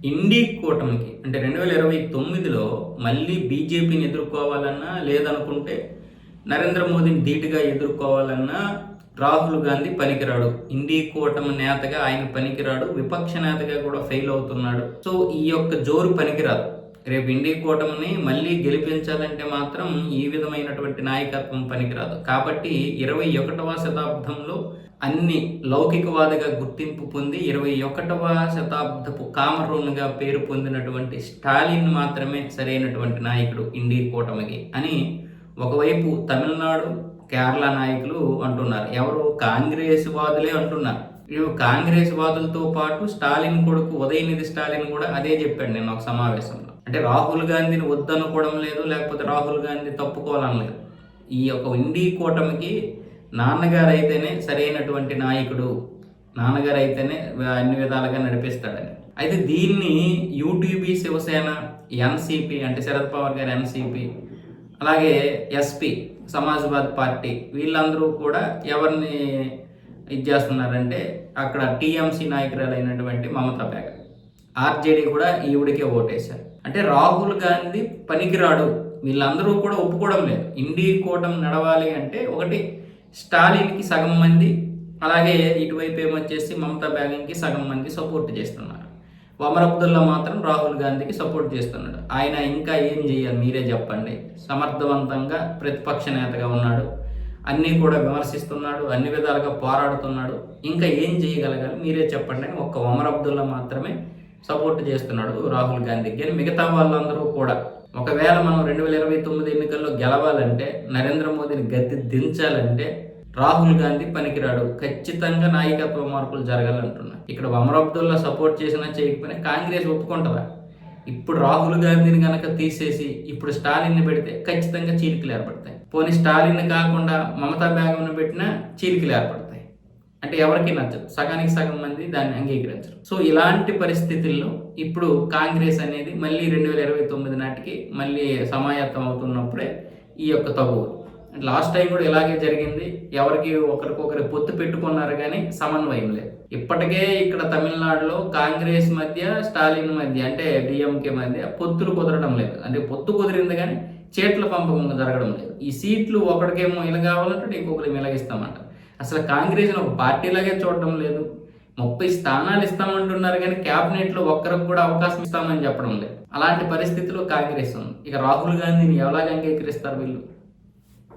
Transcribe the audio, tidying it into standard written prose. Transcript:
ఇండీ కూటమికి అంటే 2029లో మళ్ళీ బీజేపీని ఎదుర్కోవాలన్నా, లేదనుకుంటే నరేంద్ర మోదీని ధీటుగా ఎదుర్కోవాలన్నా రాహుల్ గాంధీ పనికిరాడు. ఇండీ కూటమి నేతగా ఆయన పనికిరాడు. విపక్ష నేతగా కూడా ఫెయిల్ అవుతున్నాడు. సో ఈ యొక్క జోరు పనికిరాదు. రేపు ఇండీ కూటమిని మళ్ళీ గెలిపించాలంటే మాత్రం ఈ విధమైనటువంటి నాయకత్వం పనికిరాదు. కాబట్టి 21వ శతాబ్దంలో అన్ని లౌకికవాదిగా గుర్తింపు పొంది 21వ శతాబ్దపు కామరూన్గా పేరు పొందినటువంటి స్టాలిన్ మాత్రమే సరైనటువంటి నాయకుడు ఇండీ కూటమికి అని ఒకవైపు తమిళనాడు, కేరళ నాయకులు అంటున్నారు. ఎవరు? కాంగ్రెస్ వాదులే అంటున్నారు. కాంగ్రెస్ వాదులతో పాటు స్టాలిన్ కొడుకు ఉదయనిధి స్టాలిన్ కూడా అదే చెప్పాడు నేను ఒక సమావేశంలో. అంటే రాహుల్ గాంధీని వద్దనుకోవడం లేదు, లేకపోతే రాహుల్ గాంధీ తప్పుకోవాలని లేదు. ఈ యొక్క ఇండీ కూటమికి నాన్నగారు అయితేనే సరైనటువంటి నాయకుడు, నాన్నగారు అయితేనే అన్ని విధాలుగా నడిపిస్తాడని. అయితే దీన్ని యూటీబీ, శివసేన, ఎన్సీపీ అంటే శరద్ పవార్ గారి ఎన్సీపీ, అలాగే ఎస్పీ సమాజ్వాదీ పార్టీ వీళ్ళందరూ కూడా ఎవరిని ఇది చేస్తున్నారంటే అక్కడ టీఎంసీ నాయకురాలైనటువంటి మమతా బెనర్జీ, ఆర్జేడీ కూడా ఈవిడికే ఓటేశారు. అంటే రాహుల్ గాంధీ పనికిరాడు, వీళ్ళందరూ కూడా ఒప్పుకోవడం లేదు. ఇండీ కూటమి నడవాలి అంటే ఒకటి స్టాలిన్కి సగం మంది, అలాగే ఇటువైపు ఏమొచ్చేసి మమతా బెనర్జీకి సగం మంది సపోర్ట్ చేస్తున్నారు. ఒమర్ అబ్దుల్లా మాత్రం రాహుల్ గాంధీకి సపోర్ట్ చేస్తున్నాడు. ఆయన ఇంకా ఏం చేయాలి మీరే చెప్పండి. సమర్థవంతంగా ప్రతిపక్ష నేతగా ఉన్నాడు, అన్నీ కూడా విమర్శిస్తున్నాడు, అన్ని విధాలుగా పోరాడుతున్నాడు. ఇంకా ఏం చేయగలగాలి మీరే చెప్పండి అని ఒక్క ఒమర్ అబ్దుల్లా మాత్రమే సపోర్ట్ చేస్తున్నాడు రాహుల్ గాంధీకి. అని మిగతా వాళ్ళందరూ కూడా ఒకవేళ మనం 2029 ఎన్నికల్లో గెలవాలంటే, నరేంద్ర మోదీని గద్దె దించాలంటే రాహుల్ గాంధీ పనికిరాడు, ఖచ్చితంగా నాయకత్వ మార్పులు జరగాలంటున్నారు. ఇక్కడ ఒమర్ అబ్దుల్లా సపోర్ట్ చేసినా చేయకపోయినా కాంగ్రెస్ ఒప్పుకుంటుందా? ఇప్పుడు రాహుల్ గాంధీని కనుక తీసేసి ఇప్పుడు స్టాలిన్ని పెడితే ఖచ్చితంగా చీలికలు ఏర్పడతాయి. పోనీ స్టాలిన్ కాకుండా మమతా బెనర్జీని పెట్టినా చీలికలు ఏర్పడతాయి. అంటే ఎవరికి నచ్చదు, సగానికి సగం మంది దాన్ని అంగీకరించరు. సో ఇలాంటి పరిస్థితుల్లో ఇప్పుడు కాంగ్రెస్ అనేది మళ్ళీ 2029 నాటికి మళ్ళీ సమాయత్తం అవుతున్నప్పుడే ఈ యొక్క తగువు. లాస్ట్ టైం కూడా ఇలాగే జరిగింది. ఎవరికి ఒకరికొకరు పొత్తు పెట్టుకున్నారు కానీ సమన్వయం లేదు. ఇప్పటికే ఇక్కడ తమిళనాడులో కాంగ్రెస్ మధ్య, స్టాలిన్ మధ్య అంటే డిఎంకే మధ్య పొత్తులు కుదరడం లేదు. అంటే పొత్తు కుదిరింది కానీ చేట్ల పంపకం జరగడం లేదు. ఈ సీట్లు ఒకరికేమో ఇలా కావాలంటే ఇంకొకరు ఇలాగిస్తామంట. అసలు కాంగ్రెస్ని ఒక పార్టీలాగే చూడడం లేదు. 30 స్థానాలు ఇస్తామంటున్నారు కానీ క్యాబినెట్లో ఒక్కరికి కూడా అవకాశం ఇస్తామని చెప్పడం లేదు. అలాంటి పరిస్థితిలో కాంగ్రెస్ ఉంది. ఇక రాహుల్ గాంధీని ఎలాగ అంగీకరిస్తారు వీళ్ళు?